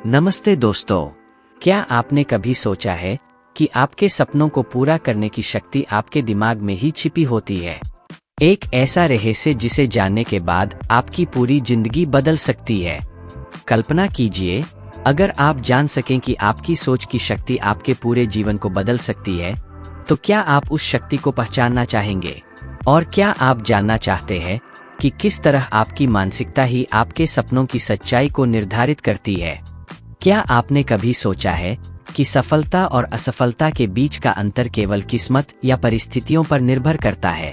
नमस्ते दोस्तों। क्या आपने कभी सोचा है कि आपके सपनों को पूरा करने की शक्ति आपके दिमाग में ही छिपी होती है? एक ऐसा रहस्य जिसे जानने के बाद आपकी पूरी जिंदगी बदल सकती है। कल्पना कीजिए, अगर आप जान सकें कि आपकी सोच की शक्ति आपके पूरे जीवन को बदल सकती है, तो क्या आप उस शक्ति को पहचानना चाहेंगे? और क्या आप जानना चाहते हैं कि किस तरह आपकी मानसिकता ही आपके सपनों की सच्चाई को निर्धारित करती है? क्या आपने कभी सोचा है कि सफलता और असफलता के बीच का अंतर केवल किस्मत या परिस्थितियों पर निर्भर करता है?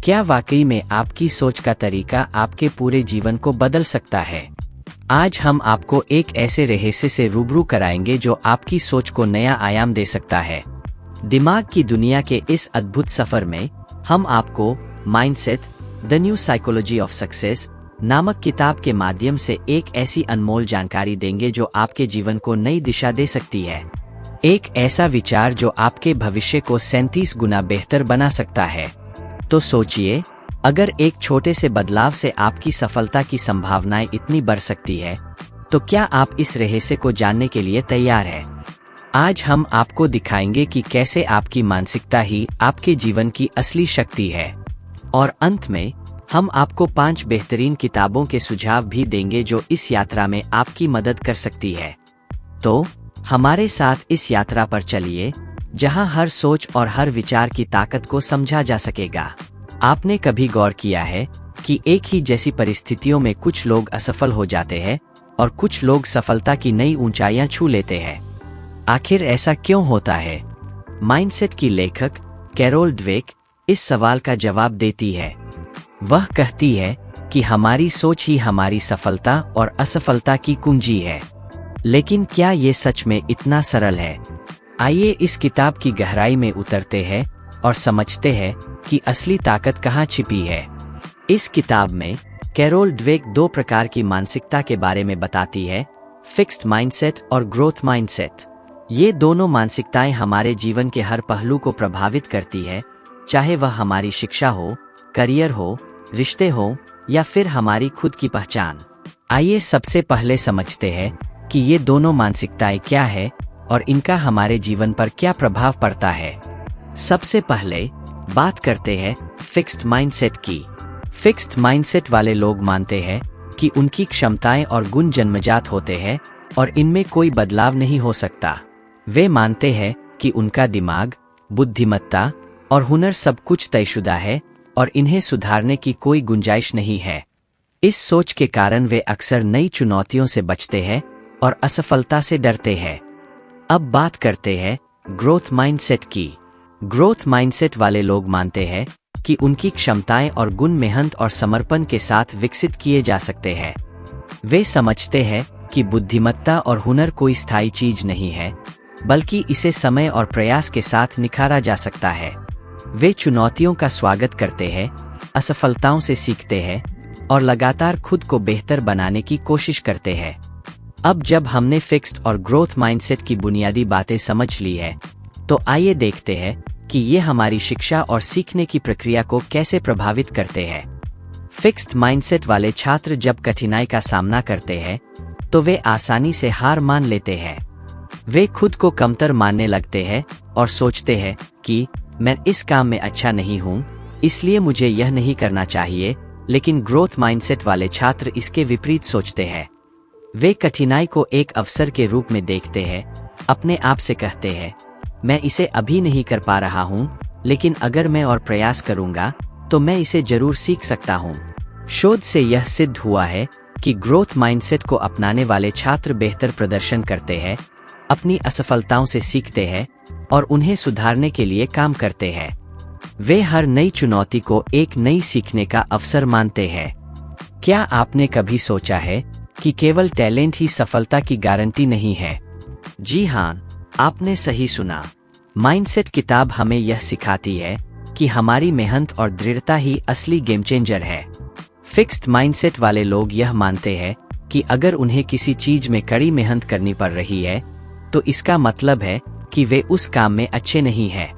क्या वाकई में आपकी सोच का तरीका आपके पूरे जीवन को बदल सकता है? आज हम आपको एक ऐसे रहस्य से रूबरू कराएंगे जो आपकी सोच को नया आयाम दे सकता है। दिमाग की दुनिया के इस अद्भुत सफर में हम आपको mindset, the new psychology of success नामक किताब के माध्यम से एक ऐसी अनमोल जानकारी देंगे जो आपके जीवन को नई दिशा दे सकती है। एक ऐसा विचार जो आपके भविष्य को 37 गुना बेहतर बना सकता है। तो सोचिए, अगर एक छोटे से बदलाव से आपकी सफलता की संभावनाएं इतनी बढ़ सकती है, तो क्या आप इस रहस्य को जानने के लिए तैयार हैं? आज हम आपको दिखाएंगे कि कैसे आपकी मानसिकता ही आपके जीवन की असली शक्ति है। और अंत में हम आपको 5 बेहतरीन किताबों के सुझाव भी देंगे जो इस यात्रा में आपकी मदद कर सकती है। तो हमारे साथ इस यात्रा पर चलिए, जहां हर सोच और हर विचार की ताकत को समझा जा सकेगा। आपने कभी गौर किया है कि एक ही जैसी परिस्थितियों में कुछ लोग असफल हो जाते हैं और कुछ लोग सफलता की नई ऊंचाइयां छू लेते हैं? आखिर ऐसा क्यों होता है? माइंडसेट की लेखक कैरोल ड्वेक इस सवाल का जवाब देती है। वह कहती है कि हमारी सोच ही हमारी सफलता और असफलता की कुंजी है। लेकिन क्या ये सच में इतना सरल है? आइए इस किताब की गहराई में उतरते हैं और समझते हैं कि असली ताकत कहाँ छिपी है। इस किताब में कैरोल ड्वेक 2 प्रकार की मानसिकता के बारे में बताती है, फिक्स्ड माइंडसेट और ग्रोथ माइंडसेट। ये दोनों मानसिकताएं हमारे जीवन के हर पहलू को प्रभावित करती है, चाहे वह हमारी शिक्षा हो, करियर हो, रिश्ते हो या फिर हमारी खुद की पहचान। आइए सबसे पहले समझते हैं कि ये दोनों मानसिकताएं क्या है और इनका हमारे जीवन पर क्या प्रभाव पड़ता है। सबसे पहले बात करते हैं फिक्स्ड माइंडसेट की। फिक्स्ड माइंडसेट वाले लोग मानते हैं कि उनकी क्षमताएं और गुण जन्मजात होते हैं और इनमें कोई बदलाव नहीं हो सकता। वे मानते हैं कि उनका दिमाग, बुद्धिमत्ता और हुनर सब कुछ तयशुदा है और इन्हें सुधारने की कोई गुंजाइश नहीं है। इस सोच के कारण वे अक्सर नई चुनौतियों से बचते हैं और असफलता से डरते हैं। अब बात करते हैं ग्रोथ माइंडसेट की। ग्रोथ माइंडसेट वाले लोग मानते हैं कि उनकी क्षमताएं और गुण मेहनत और समर्पण के साथ विकसित किए जा सकते हैं। वे समझते हैं कि बुद्धिमत्ता और हुनर कोई स्थायी चीज नहीं है, बल्कि इसे समय और प्रयास के साथ निखारा जा सकता है। वे चुनौतियों का स्वागत करते हैं, असफलताओं से सीखते हैं और लगातार खुद को बेहतर बनाने की कोशिश करते हैं। अब जब हमने फिक्स्ड और ग्रोथ माइंडसेट की बुनियादी बातें समझ ली है, तो आइए देखते हैं कि ये हमारी शिक्षा और सीखने की प्रक्रिया को कैसे प्रभावित करते हैं। फिक्स्ड माइंडसेट वाले छात्र जब कठिनाई का सामना करते हैं, तो वे आसानी से हार मान लेते हैं। वे खुद को कमतर मानने लगते हैं और सोचते हैं कि मैं इस काम में अच्छा नहीं हूं, इसलिए मुझे यह नहीं करना चाहिए। लेकिन ग्रोथ माइंडसेट वाले छात्र इसके विपरीत सोचते हैं। वे कठिनाई को एक अवसर के रूप में देखते हैं, अपने आप से कहते हैं, मैं इसे अभी नहीं कर पा रहा हूं, लेकिन अगर मैं और प्रयास करूंगा तो मैं इसे जरूर सीख सकता हूं। शोध से यह सिद्ध हुआ है कि ग्रोथ माइंडसेट को अपनाने वाले छात्र बेहतर प्रदर्शन करते हैं, अपनी असफलताओं से सीखते हैं और उन्हें सुधारने के लिए काम करते हैं। वे हर नई चुनौती को एक नई सीखने का अवसर मानते हैं। क्या आपने कभी सोचा है कि केवल टैलेंट ही सफलता की गारंटी नहीं है? जी हाँ, आपने सही सुना। माइंडसेट किताब हमें यह सिखाती है कि हमारी मेहनत और दृढ़ता ही असली गेम चेंजर है। फिक्स्ड माइंडसेट वाले लोग यह मानते हैं कि अगर उन्हें किसी चीज में कड़ी मेहनत करनी पड़ रही है, तो इसका मतलब है कि वे उस काम में अच्छे नहीं हैं।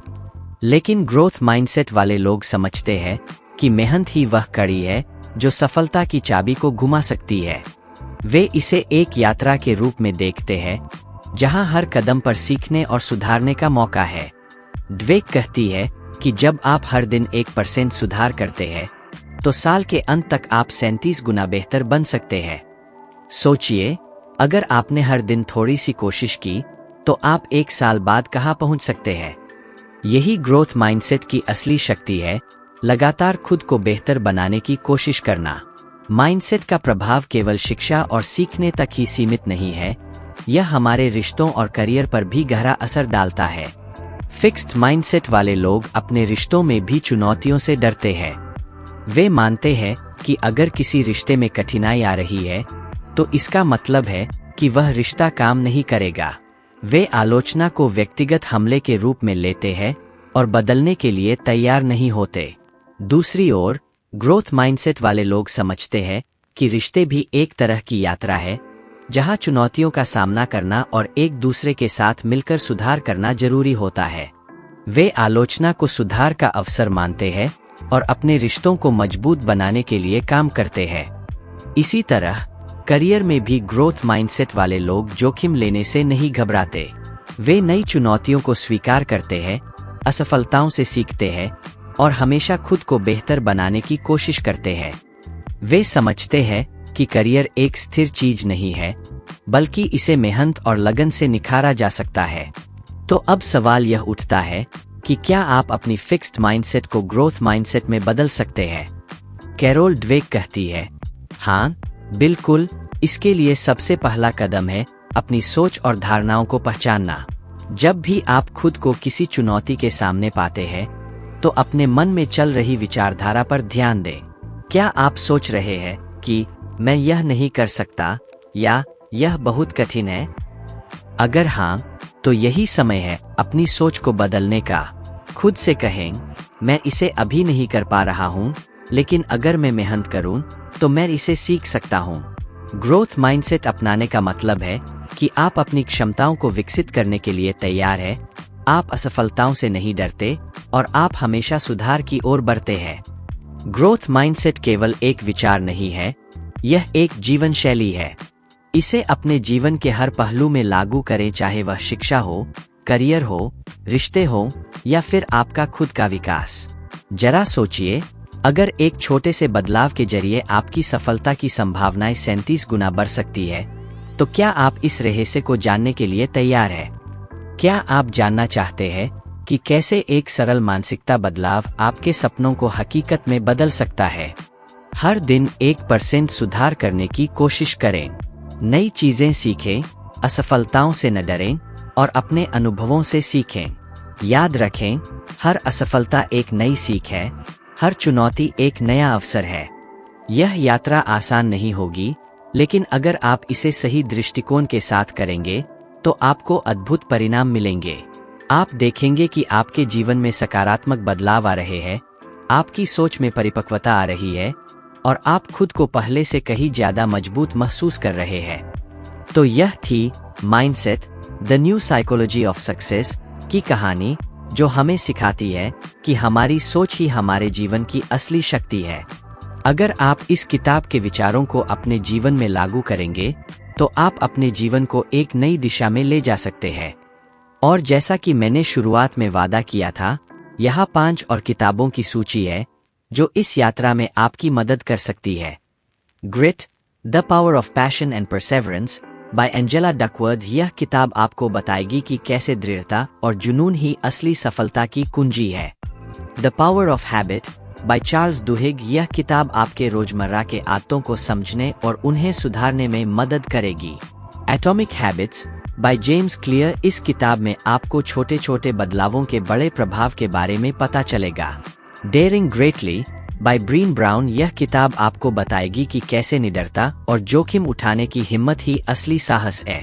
लेकिन ग्रोथ माइंडसेट वाले लोग समझते हैं कि मेहनत ही वह कड़ी है जो सफलता की चाबी को घुमा सकती है। वे इसे एक यात्रा के रूप में देखते हैं जहां हर कदम पर सीखने और सुधारने का मौका है। ड्वेक कहती है कि जब आप हर दिन 1% सुधार करते हैं तो साल के अंत तक आप 37 गुना बेहतर बन सकते हैं। सोचिए, अगर आपने हर दिन थोड़ी सी कोशिश की तो आप 1 साल बाद कहां पहुंच सकते हैं। यही ग्रोथ माइंडसेट की असली शक्ति है, लगातार खुद को बेहतर बनाने की कोशिश करना। माइंडसेट का प्रभाव केवल शिक्षा और सीखने तक ही सीमित नहीं है, यह हमारे रिश्तों और करियर पर भी गहरा असर डालता है। फिक्स्ड माइंडसेट वाले लोग अपने रिश्तों में भी चुनौतियों से डरते हैं। वे मानते हैं कि अगर किसी रिश्ते में कठिनाई आ रही है तो इसका मतलब है कि वह रिश्ता काम नहीं करेगा। वे आलोचना को व्यक्तिगत हमले के रूप में लेते हैं और बदलने के लिए तैयार नहीं होते। दूसरी ओर, ग्रोथ माइंडसेट वाले लोग समझते हैं कि रिश्ते भी एक तरह की यात्रा है जहां चुनौतियों का सामना करना और एक दूसरे के साथ मिलकर सुधार करना जरूरी होता है। वे आलोचना को सुधार का अवसर मानते हैं और अपने रिश्तों को मजबूत बनाने के लिए काम करते हैं। इसी तरह करियर में भी ग्रोथ माइंडसेट वाले लोग जोखिम लेने से नहीं घबराते। वे नई चुनौतियों को स्वीकार करते हैं, असफलताओं से सीखते हैं और हमेशा खुद को बेहतर बनाने की कोशिश करते हैं। वे समझते हैं कि करियर एक स्थिर चीज नहीं है, बल्कि इसे मेहनत और लगन से निखारा जा सकता है। तो अब सवाल यह उठता है कि क्या आप अपनी फिक्स्ड माइंडसेट को ग्रोथ माइंडसेट में बदल सकते हैं? कैरोल ड्वेक कहती है, हाँ, बिल्कुल। इसके लिए सबसे पहला कदम है अपनी सोच और धारणाओं को पहचानना। जब भी आप खुद को किसी चुनौती के सामने पाते हैं तो अपने मन में चल रही विचारधारा पर ध्यान दें। क्या आप सोच रहे हैं कि मैं यह नहीं कर सकता या यह बहुत कठिन है? अगर हाँ, तो यही समय है अपनी सोच को बदलने का। खुद से कहें, मैं इसे अभी नहीं कर पा रहा हूँ, लेकिन अगर मैं मेहनत करूँ तो मैं इसे सीख सकता हूँ। ग्रोथ माइंडसेट अपनाने का मतलब है कि आप अपनी क्षमताओं को विकसित करने के लिए तैयार हैं, आप असफलताओं से नहीं डरते और आप हमेशा सुधार की ओर बढ़ते हैं। ग्रोथ माइंडसेट केवल एक विचार नहीं है, यह एक जीवन शैली है। इसे अपने जीवन के हर पहलू में लागू करें, चाहे वह शिक्षा हो, करियर हो, रिश्ते हो या फिर आपका खुद का विकास। जरा सोचिए, अगर एक छोटे से बदलाव के जरिए आपकी सफलता की संभावनाएं 37 गुना बढ़ सकती है, तो क्या आप इस रहस्य को जानने के लिए तैयार हैं? क्या आप जानना चाहते हैं कि कैसे एक सरल मानसिकता बदलाव आपके सपनों को हकीकत में बदल सकता है? हर दिन 1% सुधार करने की कोशिश करें, नई चीजें सीखें, असफलताओं से न डरें और अपने अनुभवों से सीखें। याद रखें, हर असफलता एक नई सीख है, हर चुनौती एक नया अवसर है। यह यात्रा आसान नहीं होगी, लेकिन अगर आप इसे सही दृष्टिकोण के साथ करेंगे तो आपको अद्भुत परिणाम मिलेंगे। आप देखेंगे कि आपके जीवन में सकारात्मक बदलाव आ रहे हैं, आपकी सोच में परिपक्वता आ रही है और आप खुद को पहले से कहीं ज्यादा मजबूत महसूस कर रहे हैं। तो यह थी mindset, the new psychology of success की कहानी, जो हमें सिखाती है कि हमारी सोच ही हमारे जीवन की असली शक्ति है। अगर आप इस किताब के विचारों को अपने जीवन में लागू करेंगे तो आप अपने जीवन को एक नई दिशा में ले जा सकते हैं। और जैसा कि मैंने शुरुआत में वादा किया था, यहाँ 5 और किताबों की सूची है जो इस यात्रा में आपकी मदद कर सकती है। Grit, the power of passion and perseverance by Angela Duckworth. यह किताब आपको बताएगी कि कैसे दृढ़ता और जुनून ही असली सफलता की कुंजी है। The power of habit by Charles Duhigg. यह किताब आपके रोजमर्रा के आदतों को समझने और उन्हें सुधारने में मदद करेगी। Atomic habits by James clear. इस किताब में आपको छोटे छोटे बदलावों के बड़े प्रभाव के बारे में पता चलेगा। Daring greatly by Brene Brown. यह किताब आपको बताएगी कि कैसे निडरता और जोखिम उठाने की हिम्मत ही असली साहस है।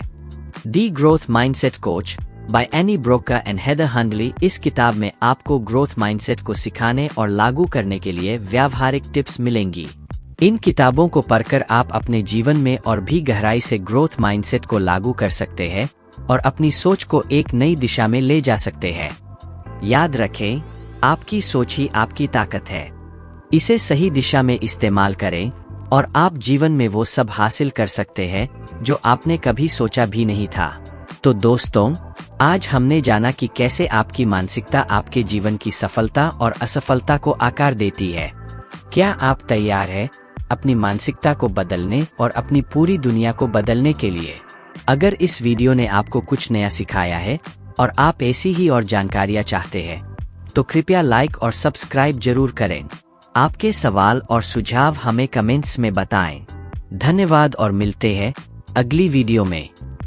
The growth mindset coach by Annie Brock and Heather Hundley. इस किताब में आपको ग्रोथ माइंडसेट को सिखाने और लागू करने के लिए व्यावहारिक टिप्स मिलेंगी। इन किताबों को पढ़कर आप अपने जीवन में और भी गहराई से ग्रोथ माइंडसेट को लागू कर सकते हैं और अपनी सोच को एक नई दिशा में ले जा सकते हैं। याद रखें, आपकी सोच ही आपकी ताकत है। इसे सही दिशा में इस्तेमाल करें और आप जीवन में वो सब हासिल कर सकते हैं जो आपने कभी सोचा भी नहीं था। तो दोस्तों, आज हमने जाना कि कैसे आपकी मानसिकता आपके जीवन की सफलता और असफलता को आकार देती है। क्या आप तैयार हैं अपनी मानसिकता को बदलने और अपनी पूरी दुनिया को बदलने के लिए? अगर इस वीडियो ने आपको कुछ नया सिखाया है और आप ऐसी ही और जानकारियां चाहते हैं तो कृपया लाइक और सब्सक्राइब जरूर करें। आपके सवाल और सुझाव हमें कमेंट्स में बताएं। धन्यवाद और मिलते हैं अगली वीडियो में।